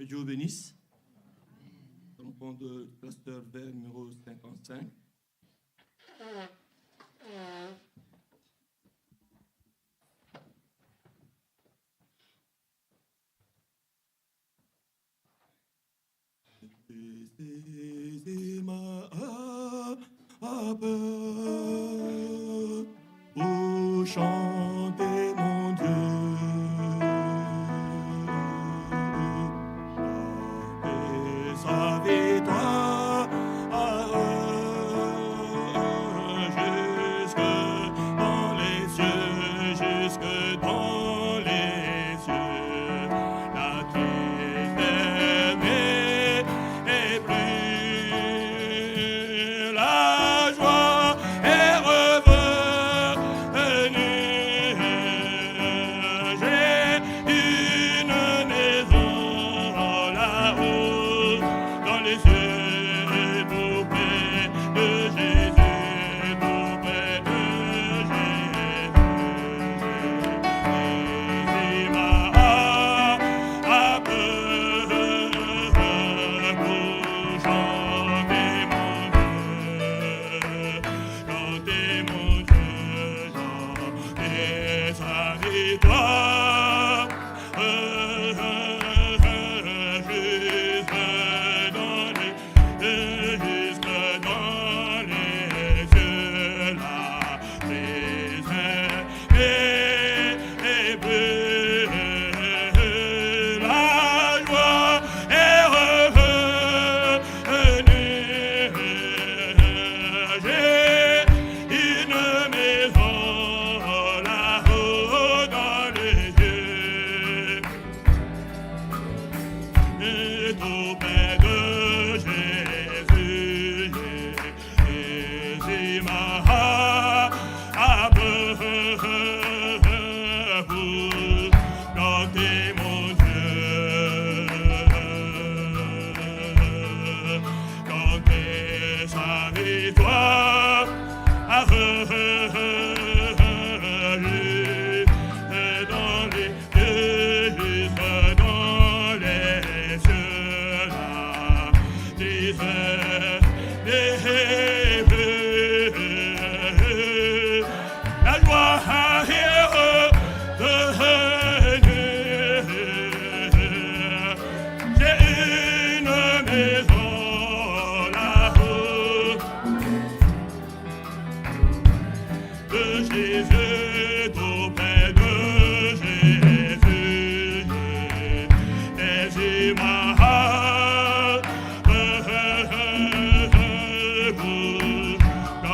Que Dieu vous bénisse. Nous allons prendre le pasteur vers numéro 55. C'est ma harpe pour chanter mon Dieu. Et sa victoire jusque dans les cieux, jusque dans les cieux. La triste aimée est plus, la joie est revenue. J'ai une maison là-haut dans les cieux, tout près de Jésus, tout près de Jésus. C'est ma harpe pour chanter mon Dieu, chanter sa victoire. Jusque dans les cieux, la prison est plus, la joie est revenue. J'ai une maison là-haut dans les cieux, et tout près de Jésus. Jésus m'a appelé pour chanter mon Dieu, chanter sa victoire. Dans les cieux, jusque dans les cieux, la joie est revenue. J'ai une maison là-haut de Jésus, tout près de Jésus. Jésus m'a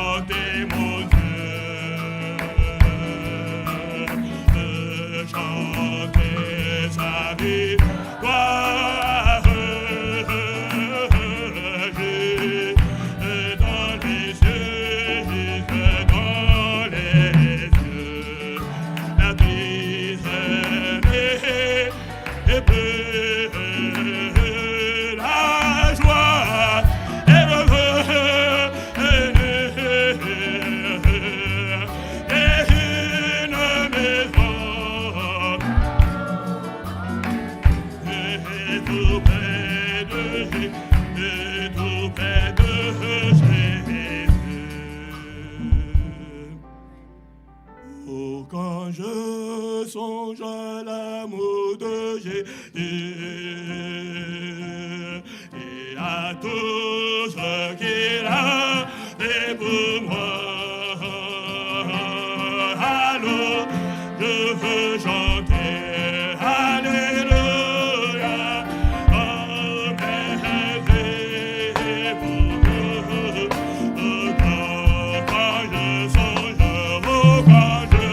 chanter mon Dieu, chanter sa victoire. Dans les cieux, jusque dans les cieux, la triste est plus, la joie est revenue. Et une maison, et tout près de Jésus, tout près de Jésus. Oh, quand je songe à l'amour de Jésus et à tout ce qu'il a fait pour moi, alors je veux chanter Alléluia. Oh, merci pour nous. Oh, quand je songe, oh, quand je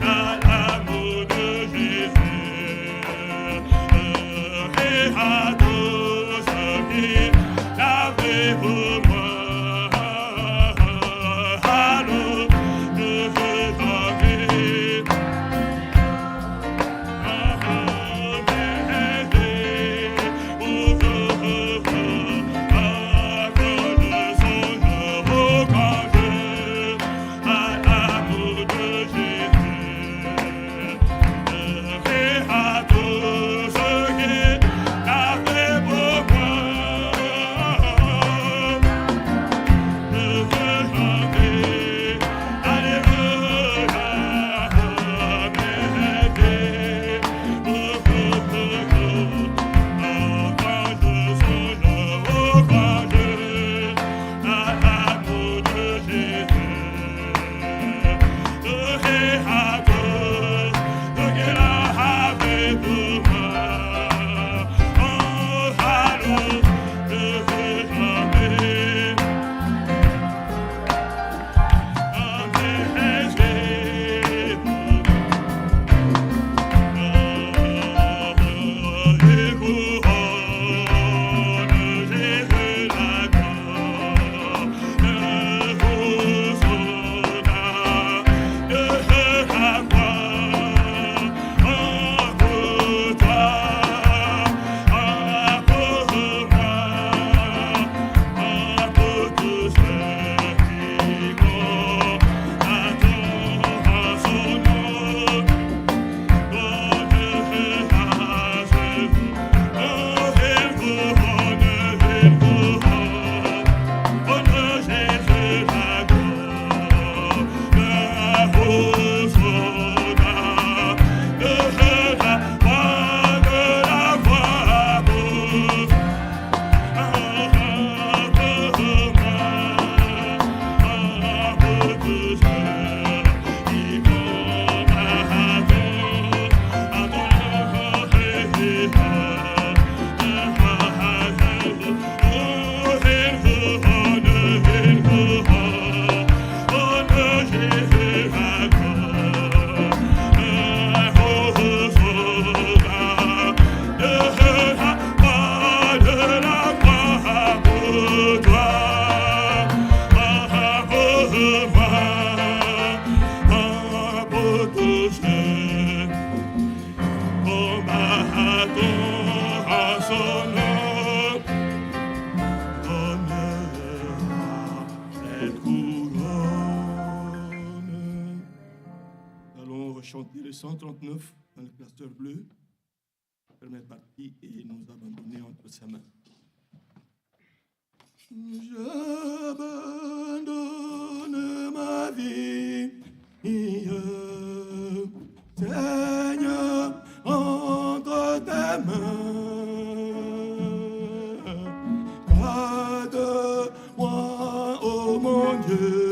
à l'amour de Jésus et à tout ce qu'il a fait pour moi. porter le 139 dans le classeur bleu, première partie, et nous abandonner entre ses mains. J'abandonne ma vie, Seigneur, entre tes mains. Garde-moi, oh mon Dieu.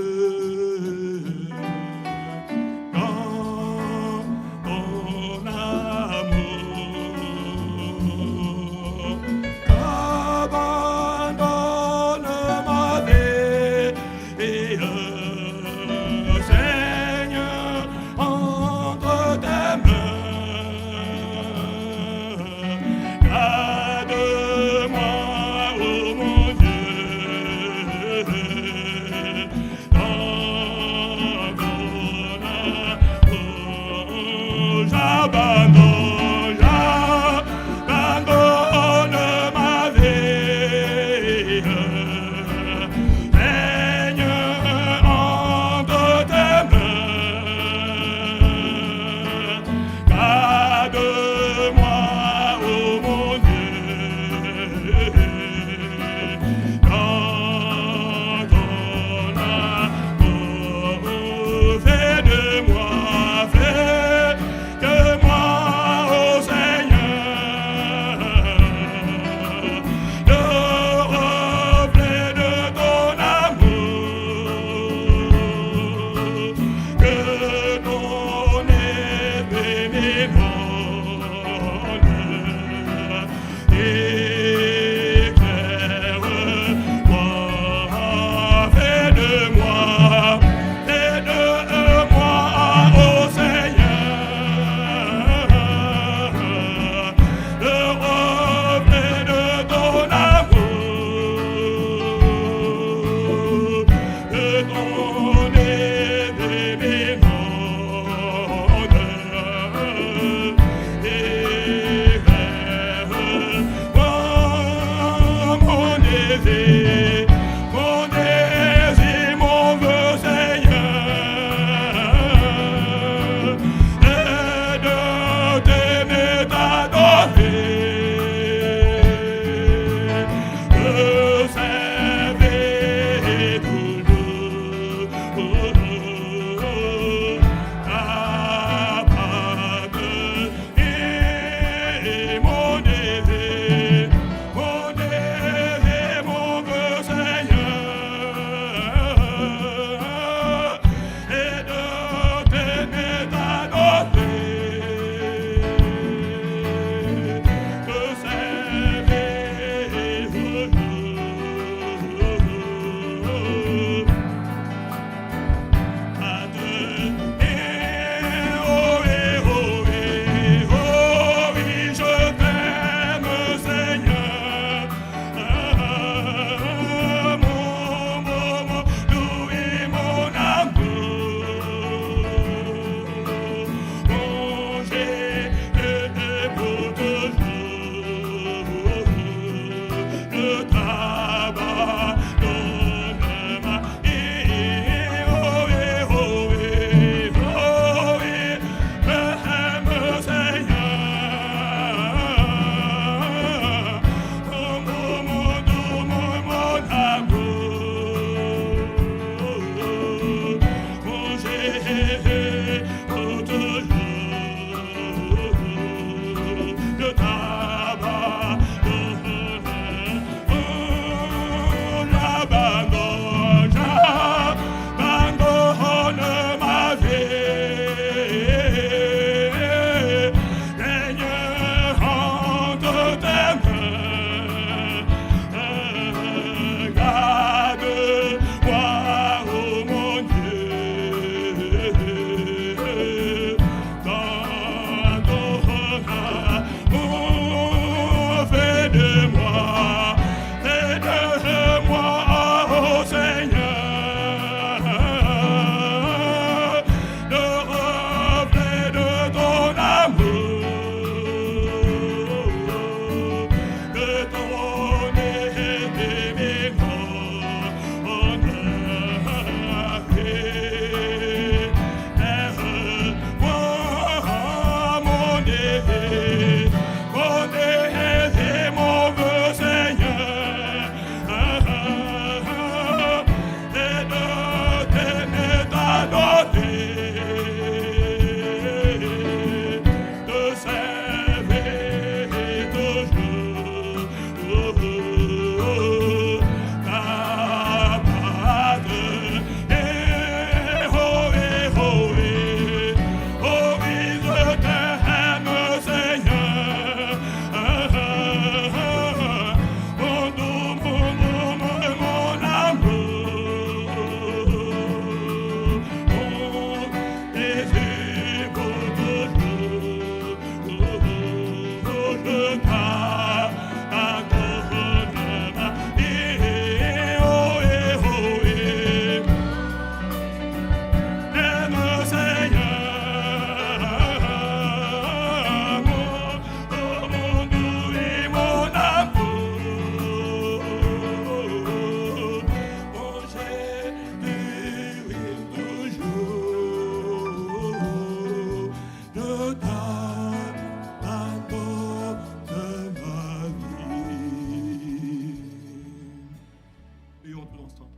ensemble.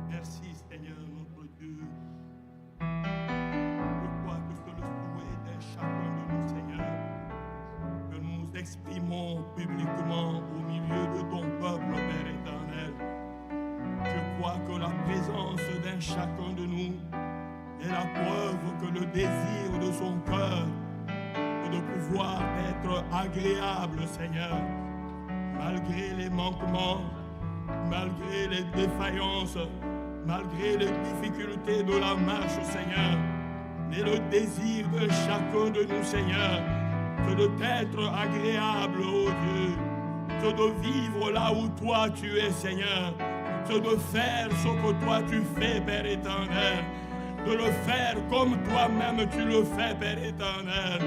Merci Seigneur notre Dieu. Je crois que c'est le souhait de chacun de nous, Seigneur, que nous exprimons publiquement au milieu de ton peuple, Père éternel. Je crois que la présence d'un chacun de nous est la preuve que le désir de son cœur est de pouvoir être agréable, Seigneur, malgré les manquements, malgré les défaillances, malgré les difficultés de la marche, Seigneur. Mais le désir de chacun de nous, Seigneur, c'est de t'être agréable, ô Dieu, c'est de vivre là où toi tu es, Seigneur, c'est de faire ce que toi tu fais, Père éternel, de le faire comme toi-même tu le fais, Père éternel.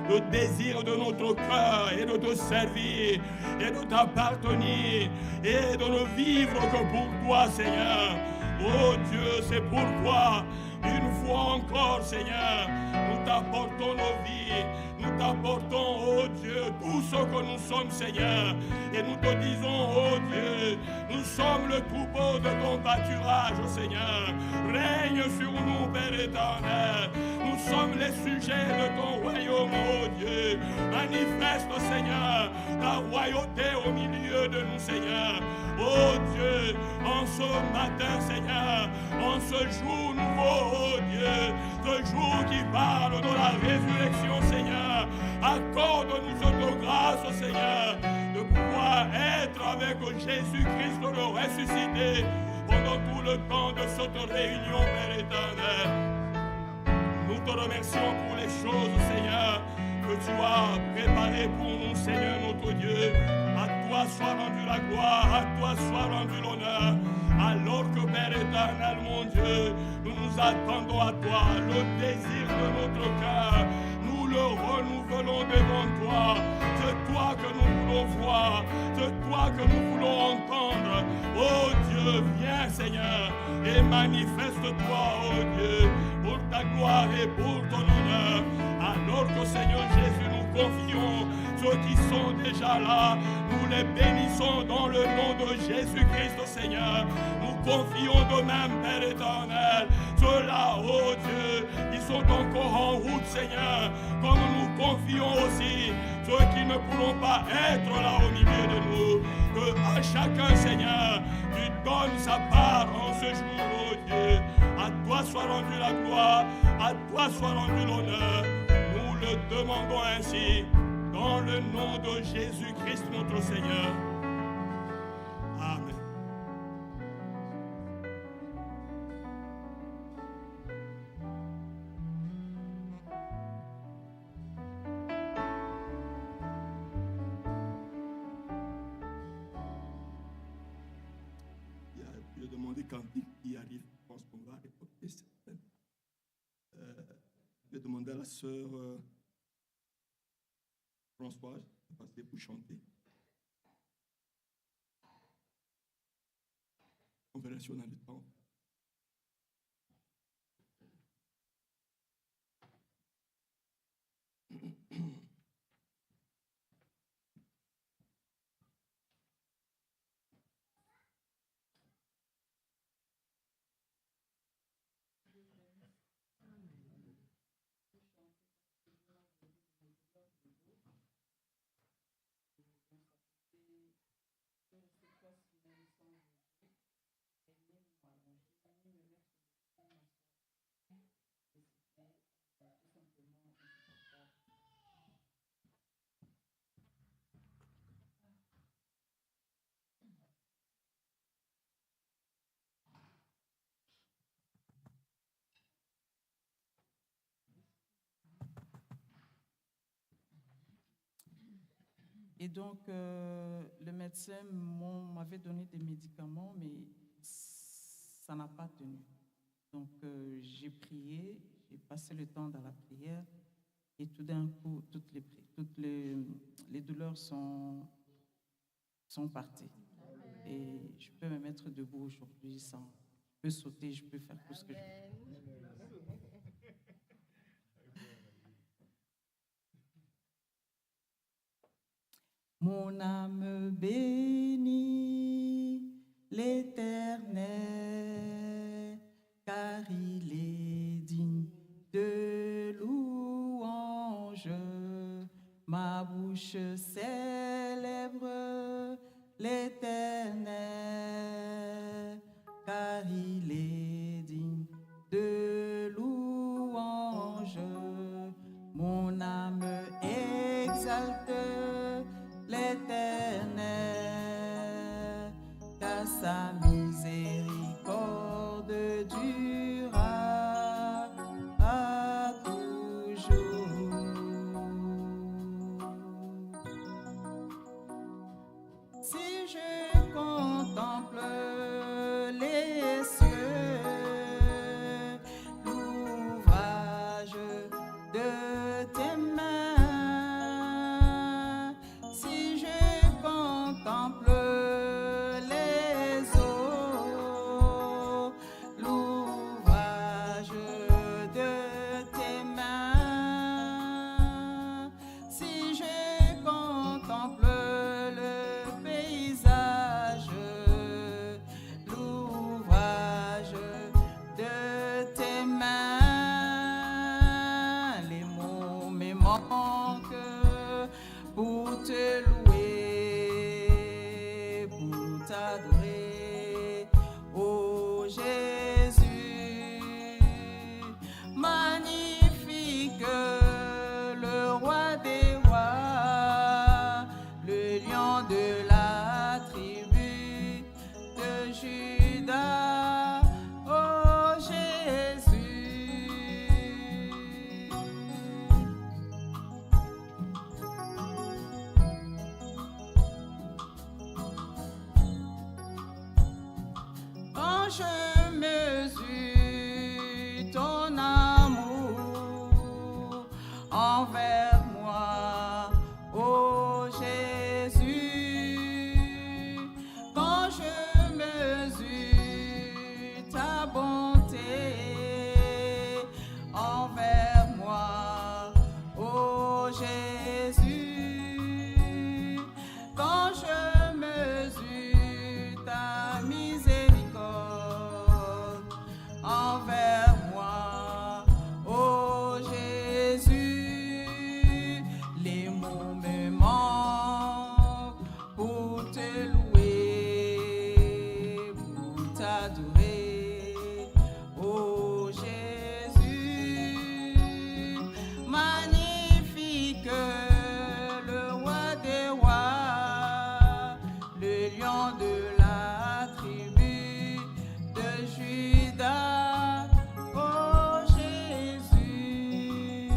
Le désir de notre cœur est de te servir et de t'appartenir et de ne vivre que pour toi, Seigneur. Oh Dieu, c'est pourquoi, une fois encore, Seigneur, nous t'apportons nos vies, nous t'apportons, oh Dieu, tout ce que nous sommes, Seigneur. Et nous te disons, oh Dieu, nous sommes le troupeau de ton pâturage, Seigneur. Règne sur nous, Père éternel. Nous sommes les sujets de ton royaume, oh Dieu. Manifeste, Seigneur, ta royauté au milieu de nous, Seigneur. Oh Dieu, en ce matin, Seigneur, en ce jour nouveau, oh Dieu, ce jour qui parle de la résurrection, Seigneur, accorde-nous cette grâce, Seigneur, de pouvoir être avec Jésus-Christ le ressuscité pendant tout le temps de cette réunion, Père éternel. Nous te remercions pour les choses, Seigneur, que tu as préparées pour nous, Seigneur notre Dieu. À toi soit rendu la gloire, à toi soit rendu l'honneur. Alors que, Père éternel, mon Dieu, nous nous attendons à toi, le désir de notre cœur, nous le renouvelons devant toi. C'est toi que nous voulons voir, c'est toi que nous voulons entendre. Oh Dieu, viens, Seigneur, et manifeste-toi, oh Dieu, pour ta gloire et pour ton honneur. Alors que, Seigneur Jésus, nous confions ceux qui sont déjà là, nous les bénissons dans le nom de Jésus-Christ, Seigneur. Nous confions de même, Père éternel, ceux-là, oh Dieu, qui sont encore en route, Seigneur, comme nous confions aussi ceux qui ne pourront pas être là au milieu de nous. Que à chacun, Seigneur, tu donnes sa part en ce jour, oh Dieu. À toi soit rendue la gloire, à toi soit rendu l'honneur. Nous le demandons ainsi, dans le nom de Jésus-Christ notre Seigneur. Amen. Il y a demandé cantique qui arrive. Je pense qu'on va écouter certaines. Je vais demander à la sœur Françoise de passer pour chanter. Conversion dans le temps. Et donc, le médecin m'avait donné des médicaments, mais ça n'a pas tenu. Donc, j'ai prié, j'ai passé le temps dans la prière, et tout d'un coup, toutes les douleurs sont parties. Et je peux me mettre debout aujourd'hui, je peux sauter, je peux faire tout ce que je veux. Mon âme bénit l'Éternel, car il est digne de louange. Ma bouche célèbre l'Éternel, car il est digne de louange. Mon âme exalte l'Éternel, car sa miséricorde durera à toujours. Si je contemple les cieux, l'ouvrage de tes mains, si je contemple les eaux, l'ouvrage de tes mains, si je contemple le paysage, l'ouvrage de tes mains, les mots me manquent pour te louer, pour t'adorer, ô Jésus, magnifique, le roi des rois, le lion de la tribu de Juda, ô Jésus. Quand je mesure ton amour envers moi, ô Jésus, quand je mesure ta bonté envers moi, ô Jésus, quand je mesure ta miséricorde envers moi, ô Jésus, les mots me manquent pour te louer, pour t'adorer, ô Jésus, magnifique, le roi des rois, le lion de la tribu de Juda, ô Jésus.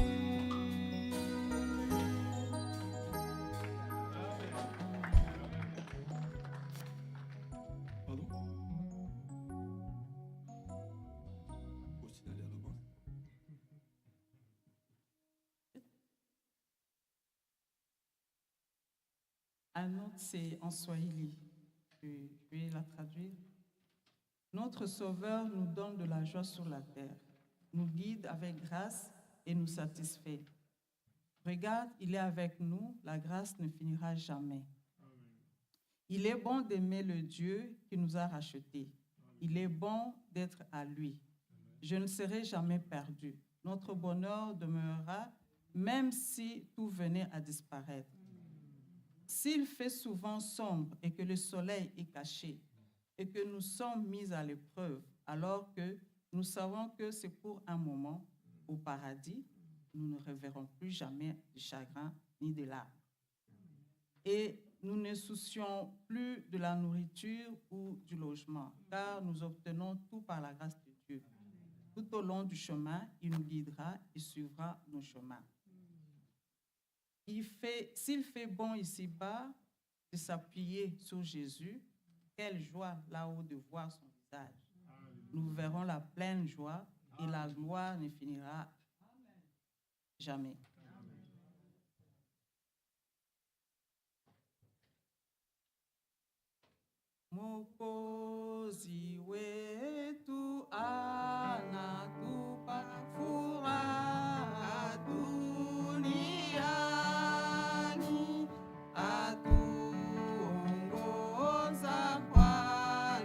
Pardon? Aussi d'aller à l'avant. Un autre, c'est en Swahili. Je vais la traduire. Notre Sauveur nous donne de la joie sur la terre, nous guide avec grâce et nous satisfait. Regarde, il est avec nous, la grâce ne finira jamais. Il est bon d'aimer le Dieu qui nous a rachetés. Il est bon d'être à lui. Je ne serai jamais perdu. Notre bonheur demeurera même si tout venait à disparaître. S'il fait souvent sombre et que le soleil est caché et que nous sommes mis à l'épreuve, alors que nous savons que c'est pour un moment, au paradis, nous ne reverrons plus jamais de chagrin ni de larmes. Et nous ne soucions plus de la nourriture ou du logement, car nous obtenons tout par la grâce de Dieu. Tout au long du chemin, il nous guidera et suivra nos chemins. S'il fait bon ici-bas de s'appuyer sur Jésus, quelle joie là-haut de voir son visage. Nous verrons la pleine joie et la gloire ne finira jamais. Mwokozi wetu anatupa furaha duniani, atuongoza kwa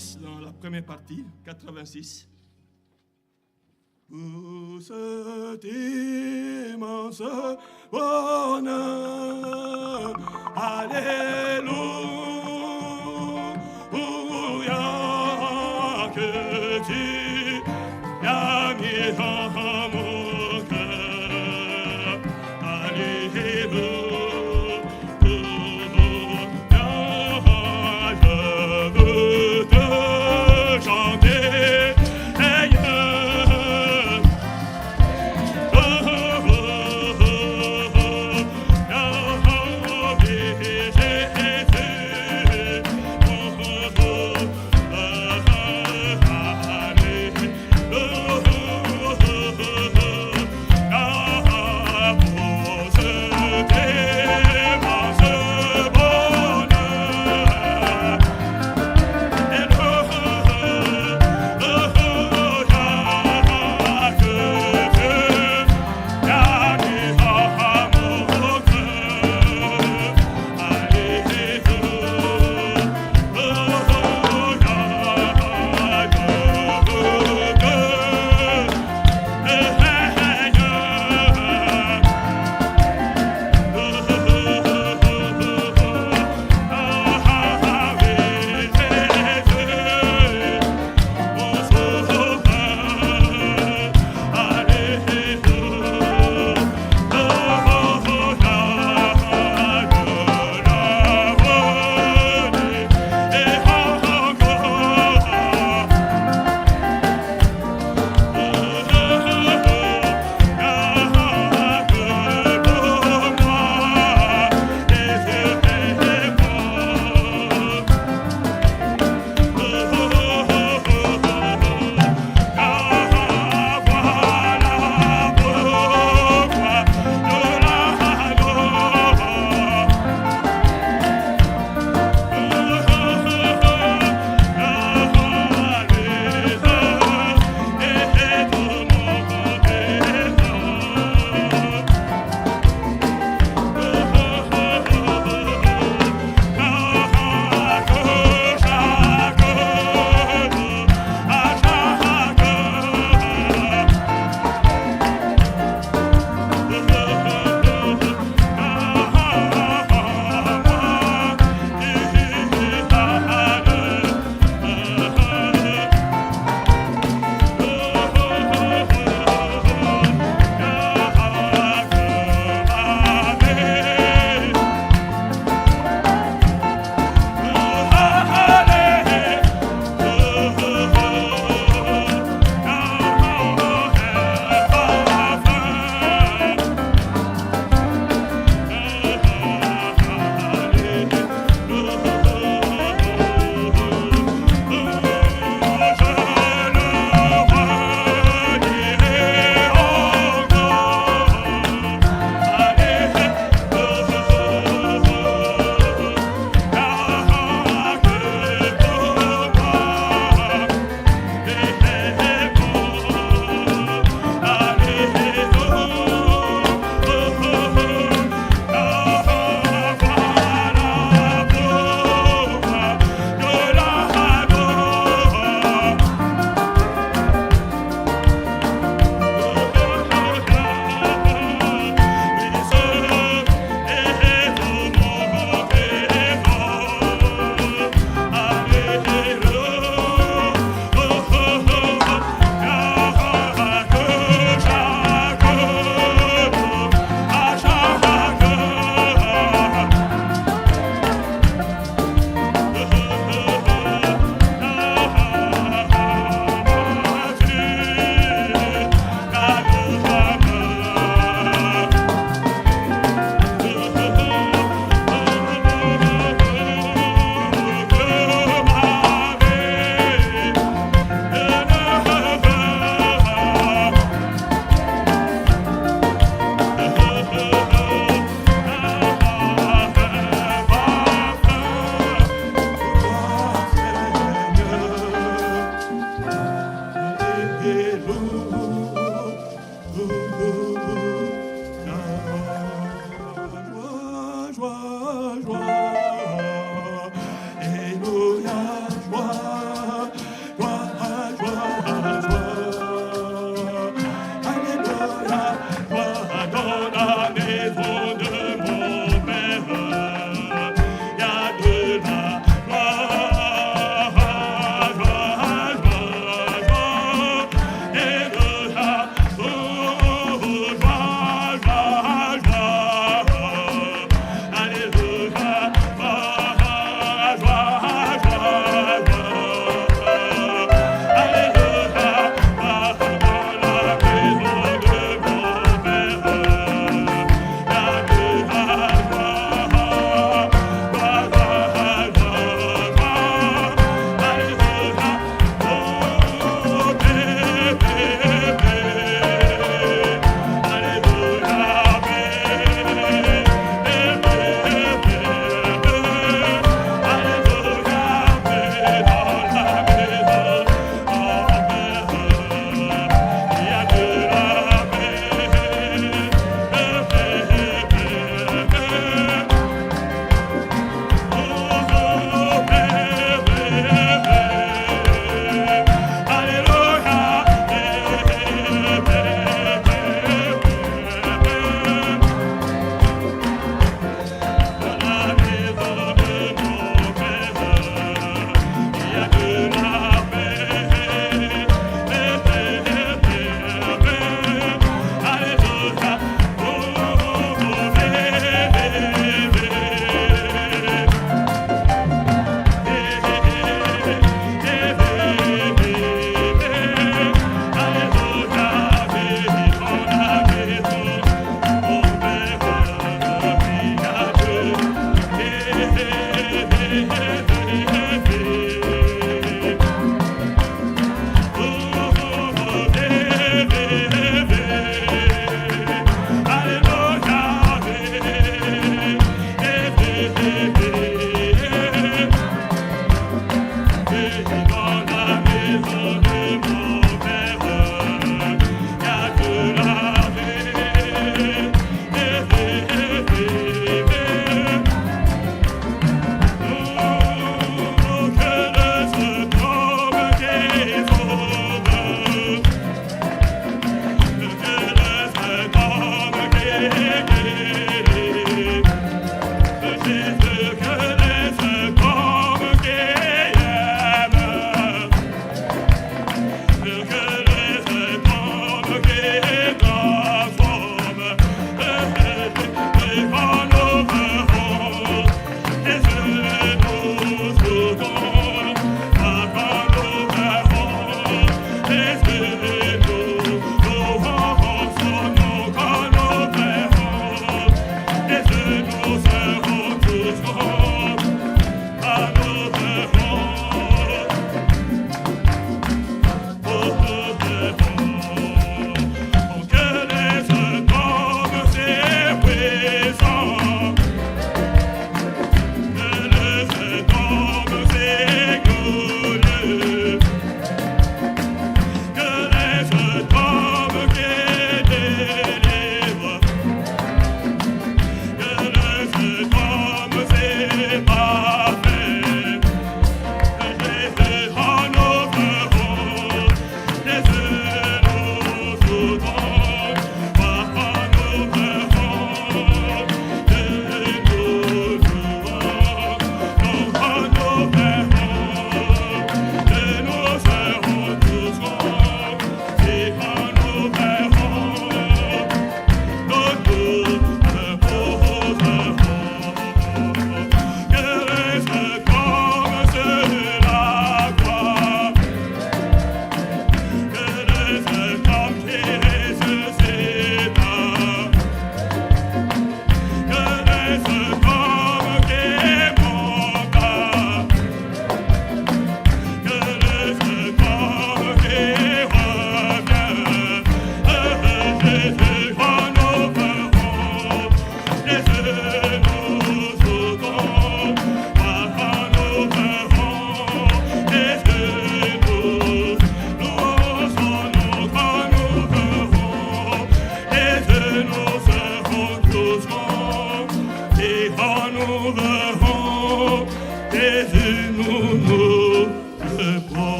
86, dans la première partie, 86. Pour cet immense bonheur, Alléluia, que tu as mis dans mon cœur. Alléluia, je veux te chanter.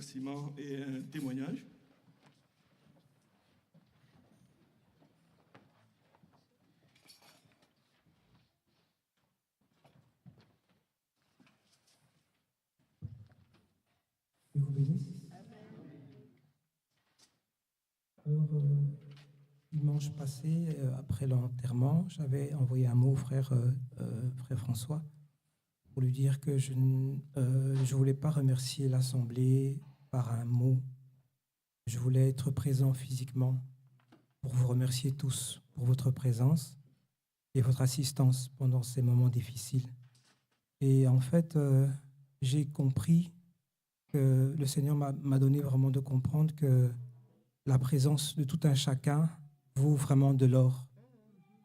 remerciement et un témoignage. Dieu vous bénisse. Alors, dimanche passé, après l'enterrement, j'avais envoyé un mot au frère François pour lui dire que je ne voulais pas remercier l'Assemblée par un mot. Je voulais être présent physiquement pour vous remercier tous pour votre présence et votre assistance pendant ces moments difficiles. Et en fait, j'ai compris que le Seigneur m'a donné vraiment de comprendre que la présence de tout un chacun vaut vraiment de l'or.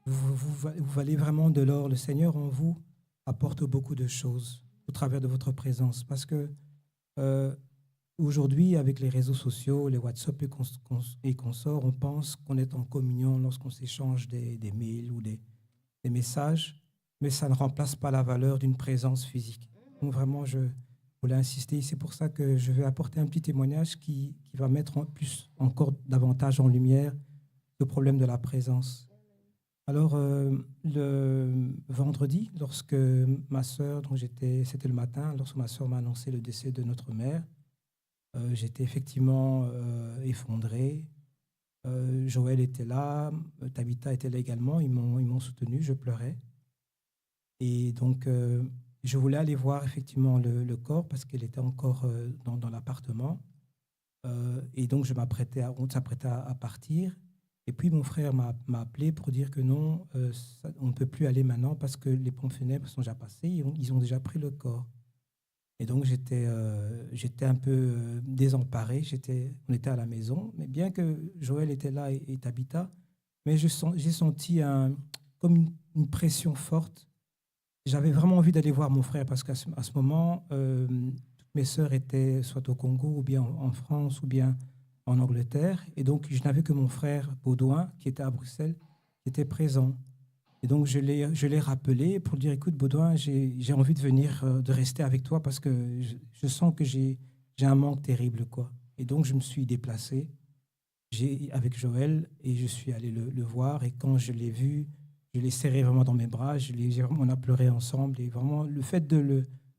Vous valez vraiment de l'or. Le Seigneur en vous apporte beaucoup de choses au travers de votre présence. Parce que aujourd'hui, avec les réseaux sociaux, les WhatsApp et consorts, on pense qu'on est en communion lorsqu'on s'échange des mails ou des messages, mais ça ne remplace pas la valeur d'une présence physique. Donc vraiment, je voulais insister. C'est pour ça que je vais apporter un petit témoignage qui va mettre encore davantage en lumière le problème de la présence. Alors, le vendredi, lorsque ma sœur, c'était le matin, lorsque ma sœur m'a annoncé le décès de notre mère, j'étais effectivement effondré. Joël était là, Tabitha était là également, ils m'ont soutenu, je pleurais. Et donc, je voulais aller voir effectivement le corps parce qu'elle était encore dans l'appartement. Et donc, on s'apprêtait à partir. Et puis, mon frère m'a appelé pour dire que non, on ne peut plus aller maintenant parce que les pompes funèbres sont déjà passées. Ils ont déjà pris le corps. Et donc, j'étais un peu désemparé. On était à la maison. Mais bien que Joël était là et Tabitha, mais j'ai senti comme une pression forte. J'avais vraiment envie d'aller voir mon frère parce qu'à ce moment, toutes mes sœurs étaient soit au Congo ou bien en France ou bien en Angleterre. Et donc, je n'avais que mon frère Baudouin, qui était à Bruxelles, qui était présent. Et donc, je l'ai rappelé pour dire, écoute, Baudouin, j'ai envie de venir, de rester avec toi parce que je sens que j'ai un manque terrible, quoi. Et donc, je me suis déplacé avec Joël et je suis allé le voir. Et quand je l'ai vu, je l'ai serré vraiment dans mes bras. On a pleuré ensemble. Et vraiment, le fait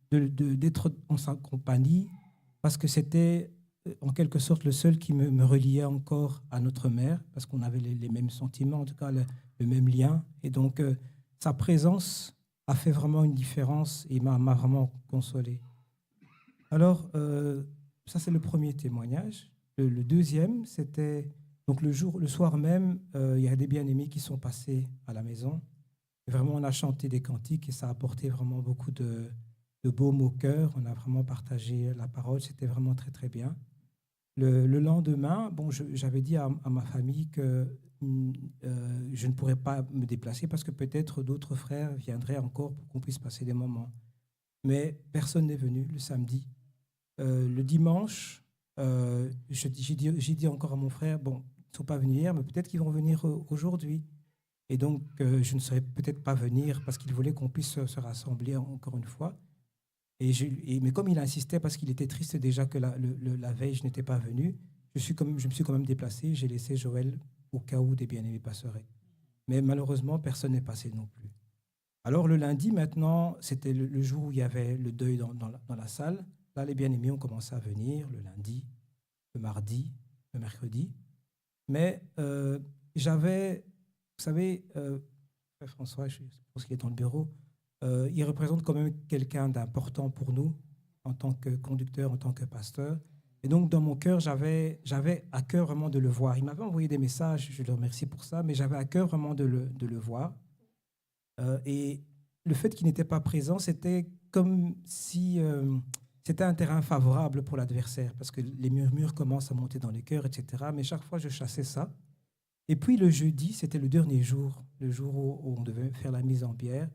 d'être en sa compagnie, parce que c'était en quelque sorte le seul qui me reliait encore à notre mère, parce qu'on avait les mêmes sentiments, en tout cas le même lien. Et donc, sa présence a fait vraiment une différence et m'a vraiment consolé. Alors, ça, c'est le premier témoignage. Le deuxième, c'était donc le soir même, il y a des bien-aimés qui sont passés à la maison. Et vraiment, on a chanté des cantiques et ça a apporté vraiment beaucoup de baume au cœur. On a vraiment partagé la parole. C'était vraiment très, très bien. Le lendemain, j'avais dit à ma famille que je ne pourrais pas me déplacer parce que peut-être d'autres frères viendraient encore pour qu'on puisse passer des moments. Mais personne n'est venu le samedi. Le dimanche, j'ai dit encore à mon frère, ils ne sont pas venus hier, mais peut-être qu'ils vont venir aujourd'hui. Et donc, je ne saurais peut-être pas venir parce qu'il voulait qu'on puisse se rassembler encore une fois. Mais comme il insistait parce qu'il était triste déjà que la veille, je n'étais pas venu, je me suis quand même déplacé. J'ai laissé Joël au cas où des bien-aimés passeraient. Mais malheureusement, personne n'est passé non plus. Alors le lundi, maintenant, c'était le jour où il y avait le deuil dans la salle. Là, les bien-aimés ont commencé à venir le lundi, le mardi, le mercredi. Mais j'avais, vous savez, Frère François, je pense qu'il est dans le bureau, il représente quand même quelqu'un d'important pour nous en tant que conducteur, en tant que pasteur. Et donc, dans mon cœur, j'avais à cœur vraiment de le voir. Il m'avait envoyé des messages, je le remercie pour ça, mais j'avais à cœur vraiment de le voir. Et le fait qu'il n'était pas présent, c'était comme si c'était un terrain favorable pour l'adversaire, parce que les murmures commencent à monter dans les cœurs, etc. Mais chaque fois, je chassais ça. Et puis, le jeudi, c'était le dernier jour, le jour où on devait faire la mise en bière.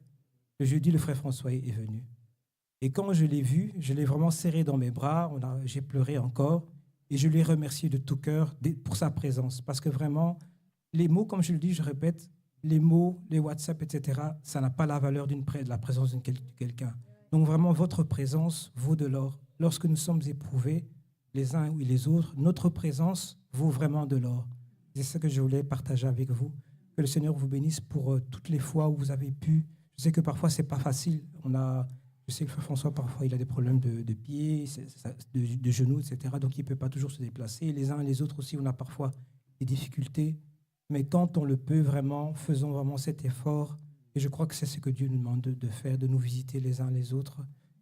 Le jeudi, le frère François est venu. Et quand je l'ai vu, je l'ai vraiment serré dans mes bras, j'ai pleuré encore, et je l'ai remercié de tout cœur pour sa présence. Parce que vraiment, les mots, comme je le dis, je répète, les mots, les WhatsApp, etc., ça n'a pas la valeur de la présence de quelqu'un. Donc vraiment, votre présence vaut de l'or. Lorsque nous sommes éprouvés, les uns et les autres, notre présence vaut vraiment de l'or. C'est ce que je voulais partager avec vous. Que le Seigneur vous bénisse pour toutes les fois où vous avez pu. Je sais que parfois, ce n'est pas facile. Je sais que Frère François, parfois, il a des problèmes de pieds, de genoux, etc. Donc, il ne peut pas toujours se déplacer. Les uns et les autres aussi, on a parfois des difficultés. Mais quand on le peut vraiment, faisons vraiment cet effort. Et je crois que c'est ce que Dieu nous demande de faire, de nous visiter les uns les autres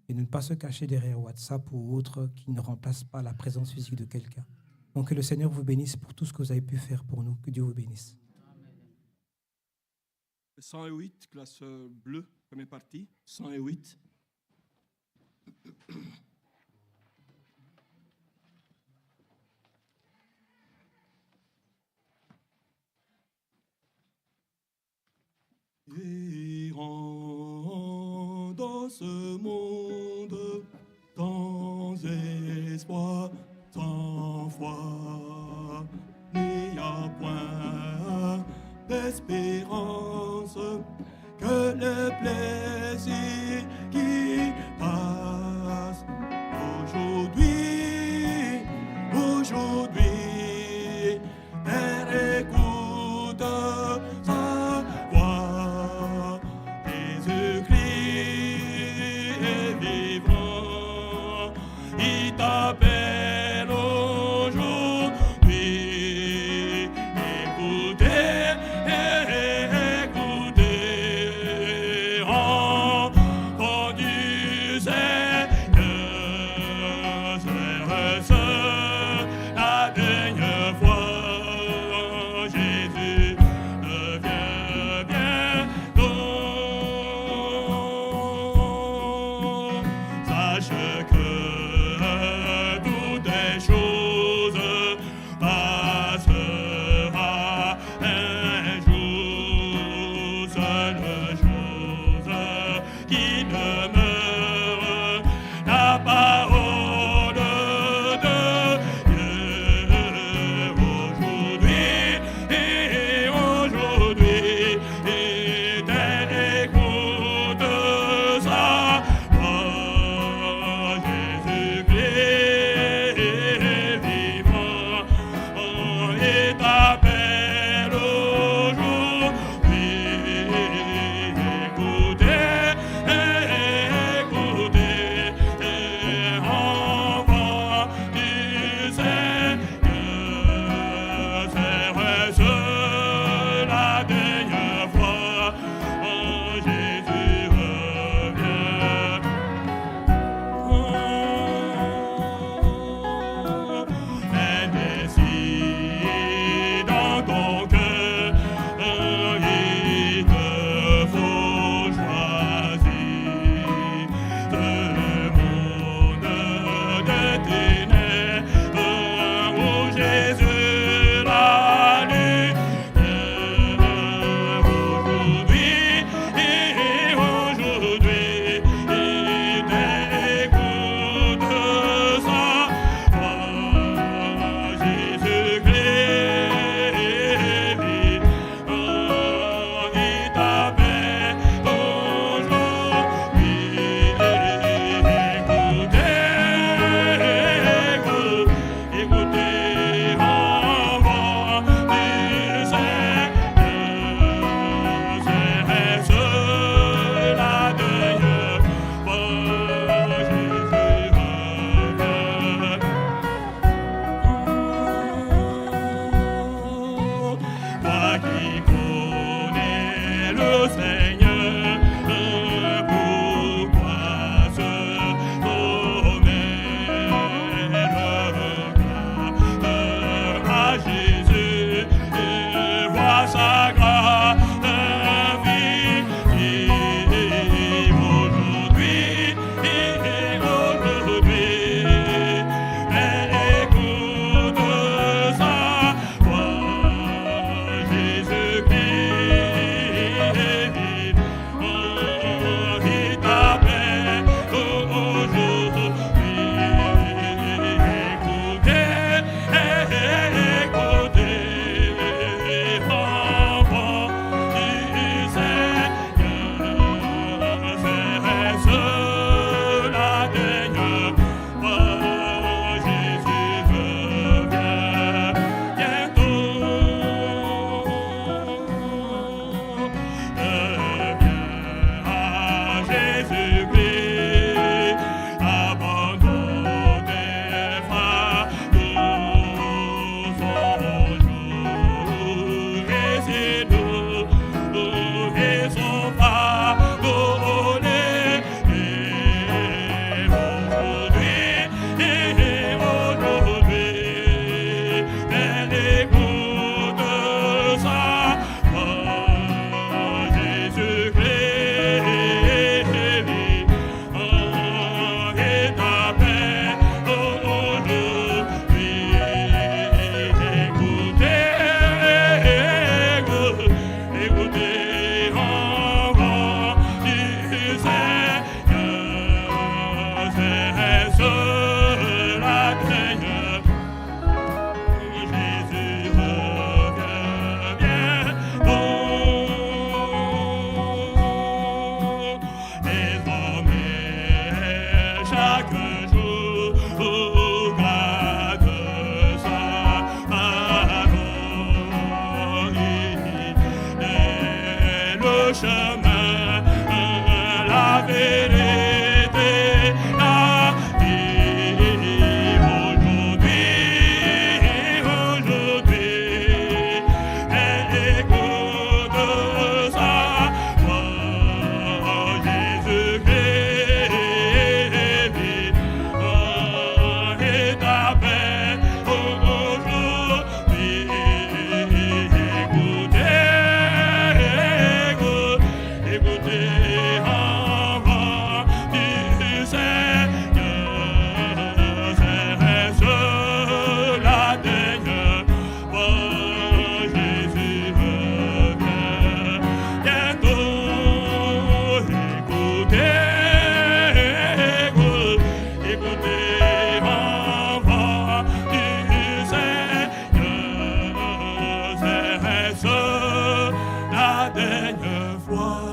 et de ne pas se cacher derrière WhatsApp ou autre qui ne remplace pas la présence physique de quelqu'un. Donc, que le Seigneur vous bénisse pour tout ce que vous avez pu faire pour nous. Que Dieu vous bénisse. 108, classe bleue, première partie, 108. Errant dans ce monde, sans espoir, sans foi, n'y a point d'espérance que le plaisir qui passe. Aujourd'hui, Père, écoute sa voix. Jésus-Christ est vivant, il t'appelle aujourd'hui. Écoutez, écoutez, enfants du Seigneur, c'est la dernière fois. Jésus revient bientôt. Sache que toutes les choses passera un jour. Seule chose qui demeure, la parole de Dieu. Aujourd'hui, écoute sa voix. La dernière fois.